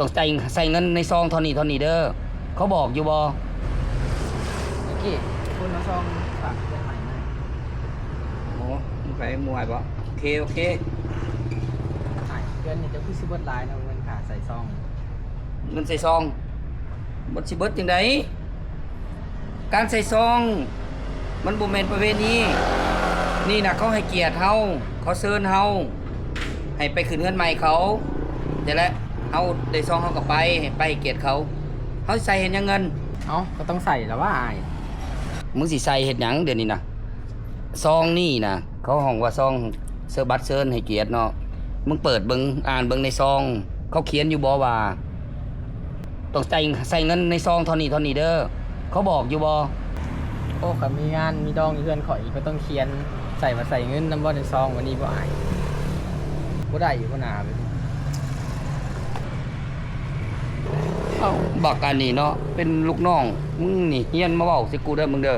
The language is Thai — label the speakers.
Speaker 1: ต้องใส่เงินในซองเท่านี้เด้อเขาบอกอยู่บ่
Speaker 2: โอเคคุณมาซ่องฝากเพื่อนใหม่หน่อย
Speaker 1: โอ้มึงไปมวยบ่โอเค
Speaker 2: หายเพื่อนนี่จะพูดซิเบิร์ดไลน์นะเงินขาใส่ซอง
Speaker 1: เงินใส่ซองบ่สิเบิดจังไดการใส่ซองมันบ่แม่นประเภทนี้นี่น่ะเขาให้เกียรติเฮาเขาเชิญเฮาให้ไปขึ้นเงินใหม่เขาแต่ละเฮาได้ซองเฮาก็ไปให้ไปให้เกียรติเขาเฮาสิใส่เฮ็ดหยังเงิน
Speaker 2: เอ้าก็ต้องใส่แล้วว่าอาย
Speaker 1: มึงสิใส่เฮ็ดหยังเดี๋ยวนี้น่ะซองนี่น่ะเขาห้องว่าซองเสื้อบัตรเชิญให้เกียรติเนาะมึงเปิดเบิ่งอ่านเบิ่งในซองเขาเขียนอยู่บ่ว่าต้องใส่เงินในซองเท่านี้เด้อเขาบอกอยู่บ่
Speaker 2: โอ้กับมีงานมีดองมีเพื่อนขออีกก็ต้องเขียนใส่มาใส่เงินน้ำบ่ในซองวันนี้บ่อายบ่ได้อยู่บ่หนาเลย
Speaker 1: เอ้าบักอันนี้เนาะเป็นลูกน้องมึงนี่เฮียนมาเว้าสิกูเด้อมึงเด้อ